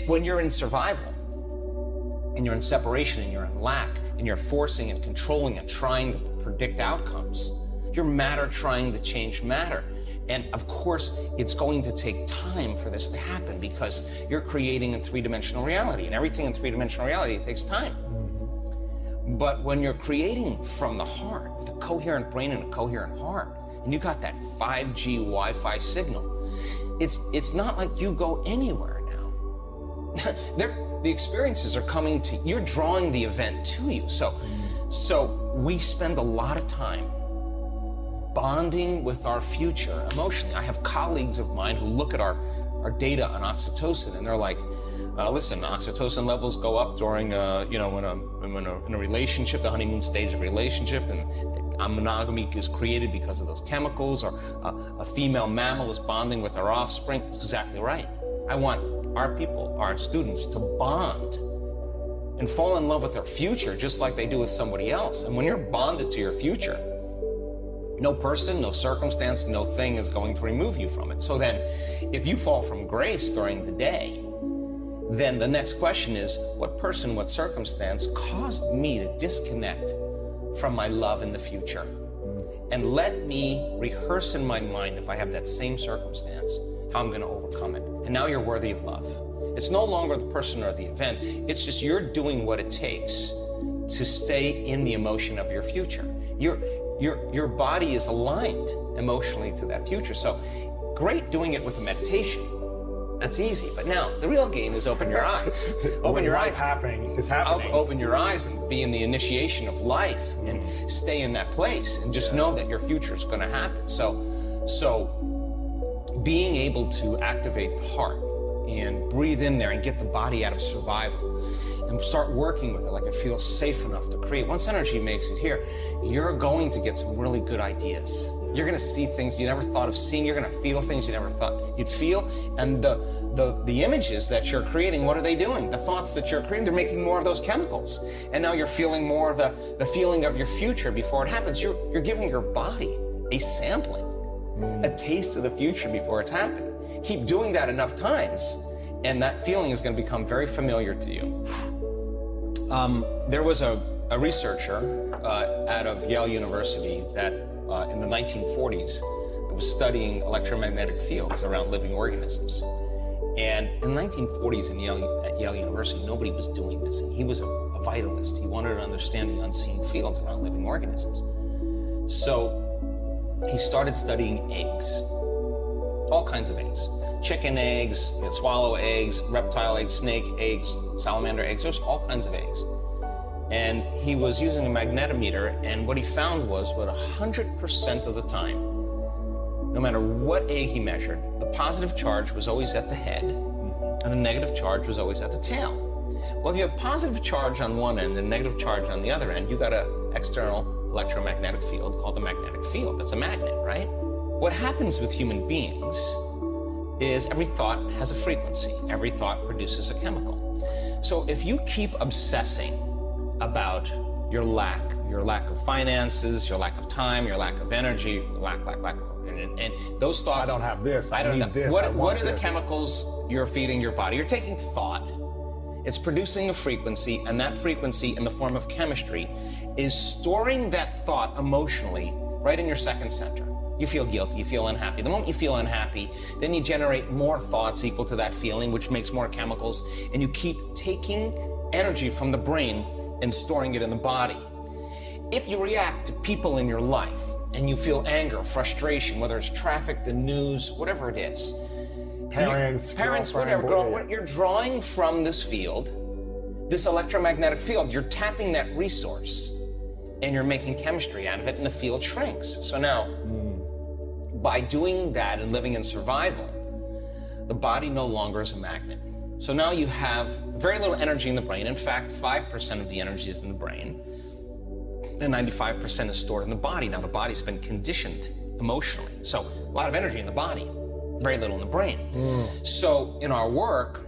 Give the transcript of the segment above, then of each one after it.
when you're in survival, and you're in separation, and you're in lack, and you're forcing and controlling and trying to predict outcomes, you're matter trying to change matter. And of course, it's going to take time for this to happen because you're creating a three-dimensional reality, and everything in three-dimensional reality takes time. But when you're creating from the heart, with a coherent brain and a coherent heart, and you got that 5G Wi-Fi signal, it's not like you go anywhere now. The experiences are coming to, you're drawing the event to you. So we spend a lot of time bonding with our future emotionally. I have colleagues of mine who look at our data on oxytocin, and they're like, listen, oxytocin levels go up during, in a relationship, the honeymoon stage of a relationship, and monogamy is created because of those chemicals, or a female mammal is bonding with her offspring. It's exactly right. I want our people, our students, to bond and fall in love with their future just like they do with somebody else. And when you're bonded to your future, no person, no circumstance, no thing is going to remove you from it. So then, if you fall from grace during the day, then the next question is, what person, what circumstance caused me to disconnect from my love in the future? And let me rehearse in my mind, if I have that same circumstance, how I'm going to overcome it. And now you're worthy of love. It's no longer the person or the event. It's just you're doing what it takes to stay in the emotion of your future. Your body is aligned emotionally to that future. So great doing it with a meditation. That's easy. But now the real game is open your eyes. Open your eyes. What's happening is happening. Open your eyes and be in the initiation of life and stay in that place and just know that your future is going to happen. So being able to activate the heart and breathe in there and get the body out of survival and start working with it like it feels safe enough to create. Once energy makes it here, you're going to get some really good ideas. You're going to see things you never thought of seeing. You're going to feel things you never thought you'd feel. And the images that you're creating, what are they doing? The thoughts that you're creating, they're making more of those chemicals. And now you're feeling more of the feeling of your future before it happens. You're giving your body a sampling, a taste of the future before it's happened. Keep doing that enough times, and that feeling is going to become very familiar to you. There was a researcher out of Yale University that in the 1940s was studying electromagnetic fields around living organisms. And in the 1940s at Yale University, nobody was doing this. And he was a vitalist. He wanted to understand the unseen fields around living organisms. So he started studying eggs, all kinds of eggs. Chicken eggs, swallow eggs, reptile eggs, snake eggs, salamander eggs, there's all kinds of eggs. And he was using a magnetometer, and what he found was that 100% of the time, no matter what egg he measured, the positive charge was always at the head, and the negative charge was always at the tail. Well, if you have positive charge on one end and negative charge on the other end, you got an external electromagnetic field called the magnetic field. That's a magnet, right? What happens with human beings is every thought has a frequency. Every thought produces a chemical. So if you keep obsessing about your lack of finances, your lack of time, your lack of energy, lack, and those thoughts. I don't have this, I need this, What are the chemicals you're feeding your body? You're taking thought. It's producing a frequency, and that frequency in the form of chemistry is storing that thought emotionally right in your second center. You feel guilty, you feel unhappy. The moment you feel unhappy, then you generate more thoughts equal to that feeling, which makes more chemicals, and you keep taking energy from the brain and storing it in the body. If you react to people in your life and you feel anger, frustration, whether it's traffic, the news, whatever it is, parents, whatever, you're drawing from this field, this electromagnetic field, you're tapping that resource and you're making chemistry out of it, and the field shrinks. So now, by doing that and living in survival, the body no longer is a magnet. So now you have very little energy in the brain. In fact, 5% of the energy is in the brain. Then 95% is stored in the body. Now the body's been conditioned emotionally. So a lot of energy in the body, very little in the brain. So in our work,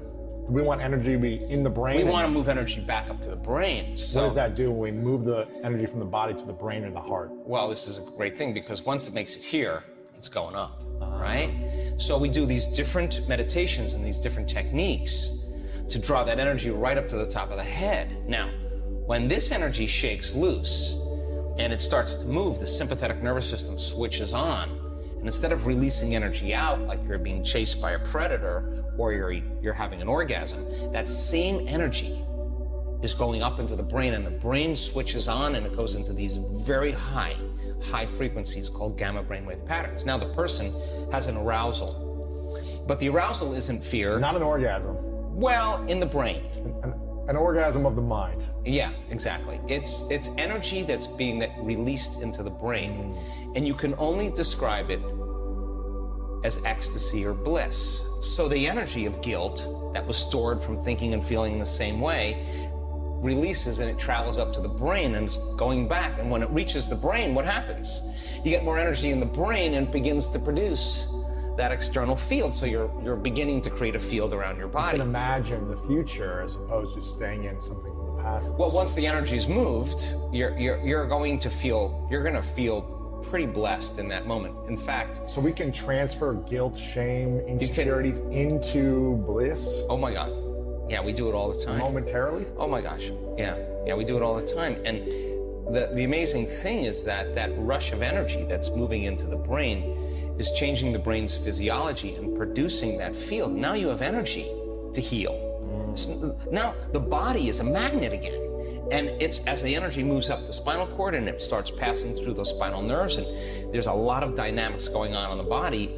we want energy to be in the brain. We want to move energy back up to the brain. So what does that do when we move the energy from the body to the brain or the heart? Well, this is a great thing, because once it makes it here, it's going up, right? So we do these different meditations and these different techniques to draw that energy right up to the top of the head. Now, when this energy shakes loose and it starts to move, the sympathetic nervous system switches on. And instead of releasing energy out like you're being chased by a predator or you're having an orgasm, that same energy is going up into the brain, and the brain switches on and it goes into these very high frequencies called gamma brainwave patterns. Now the person has an arousal, but the arousal isn't fear. Not an orgasm. Well, in the brain. An orgasm of the mind. Yeah, exactly. It's energy that's being released into the brain, and you can only describe it as ecstasy or bliss. So the energy of guilt that was stored from thinking and feeling the same way releases, and it travels up to the brain and it's going back. And when it reaches the brain, what happens? You get more energy in the brain and it begins to produce that external field. So you're beginning to create a field around your body. You can imagine the future as opposed to staying in something from the past. Well, once the energy's moved, you're going to feel pretty blessed in that moment. In fact, so we can transfer guilt, shame, insecurities into bliss. Oh my God. Yeah, we do it all the time. Momentarily? Oh my gosh. Yeah, we do it all the time. And the amazing thing is that rush of energy that's moving into the brain is changing the brain's physiology and producing that field. Now you have energy to heal. Now the body is a magnet again. And it's as the energy moves up the spinal cord and it starts passing through those spinal nerves, and there's a lot of dynamics going on in the body.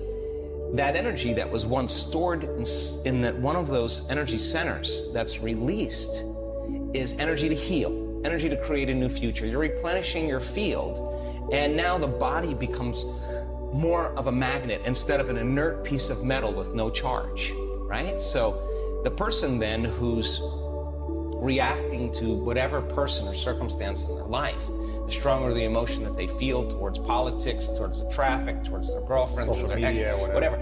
That energy that was once stored in that one of those energy centers that's released is energy to heal, energy to create a new future. You're replenishing your field, and now the body becomes more of a magnet instead of an inert piece of metal with no charge, right? So the person then who's reacting to whatever person or circumstance in their life, the stronger the emotion that they feel towards politics, towards the traffic, towards their girlfriend, towards their ex, whatever,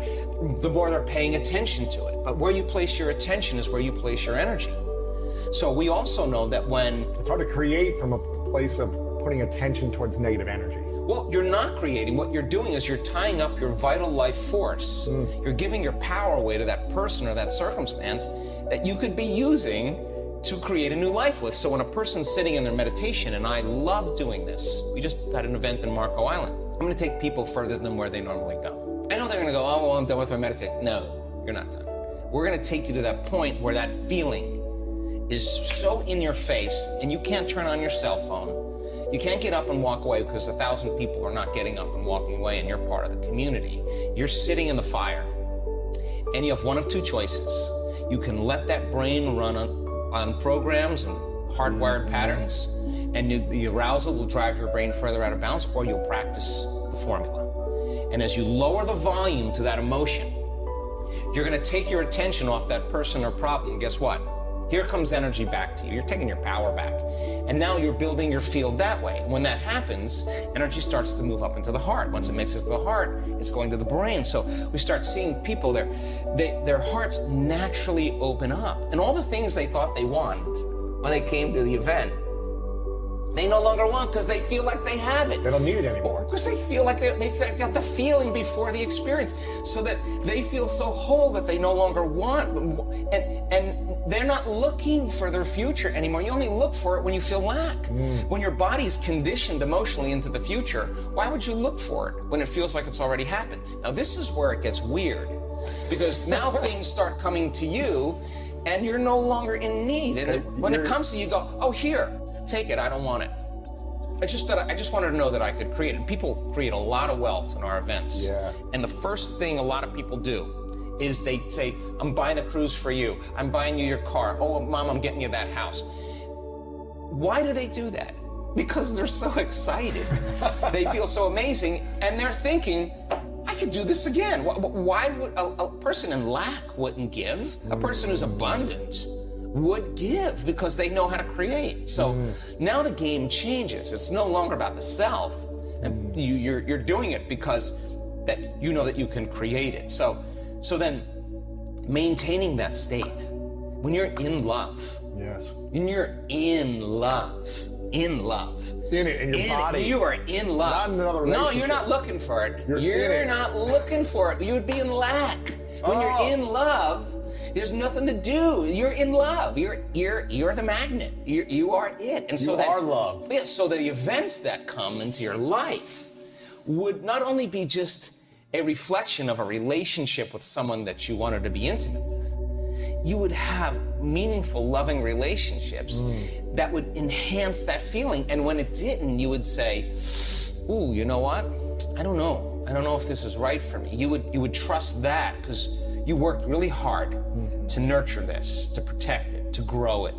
the more they're paying attention to it. But where you place your attention is where you place your energy. So we also know that when... It's hard to create from a place of putting attention towards negative energy. Well, you're not creating. What you're doing is you're tying up your vital life force. You're giving your power away to that person or that circumstance that you could be using to create a new life with. So when a person's sitting in their meditation, and I love doing this, we just had an event in Marco Island. I'm gonna take people further than where they normally go. I know they're gonna go, oh, well, I'm done with my meditation. No, you're not done. We're gonna take you to that point where that feeling is so in your face and you can't turn on your cell phone. You can't get up and walk away because 1,000 people are not getting up and walking away and you're part of the community. You're sitting in the fire and you have one of two choices. You can let that brain run on programs and hardwired patterns, and the arousal will drive your brain further out of balance, or you'll practice the formula. And as you lower the volume to that emotion, you're gonna take your attention off that person or problem. Guess what? Here comes energy back to you. You're taking your power back. And now you're building your field that way. When that happens, energy starts to move up into the heart. Once it mixes to the heart, it's going to the brain. So we start seeing people, their hearts naturally open up. And all the things they thought they wanted when they came to the event, they no longer want because they feel like they have it. They don't need it anymore. Because they feel like they got the feeling before the experience, so that they feel so whole that they no longer want. And they're not looking for their future anymore. You only look for it when you feel lack. When your body's conditioned emotionally into the future, why would you look for it when it feels like it's already happened? Now, this is where it gets weird, because now things start coming to you and you're no longer in need. And when it comes to you, you go, oh, here. Take it, I don't want it. I just wanted to know that I could create it. And people create a lot of wealth in our events. Yeah. And the first thing a lot of people do is they say, I'm buying a cruise for you. I'm buying you your car. Oh, Mom, I'm getting you that house. Why do they do that? Because they're so excited. They feel so amazing, and they're thinking, I could do this again. Why would a person in lack wouldn't give? A person who's abundant would give, because they know how to create. So now the game changes. It's no longer about the self, and you're doing it because that you know that you can create it. So then maintaining that state when you're in love. Yes. When you're in love. In it, in your body. You are in love. Not in another relationship. No, you're not looking for it. You're not looking for it. You would be in lack. When you're in love, There's nothing to do. You're in love. You're the magnet. You are it. And so you are love. Yeah, so the events that come into your life would not only be just a reflection of a relationship with someone that you wanted to be intimate with, you would have meaningful, loving relationships that would enhance that feeling. And when it didn't, you would say, ooh, you know what? I don't know. I don't know if this is right for me. You would trust that because you worked really hard to nurture this, to protect it, to grow it.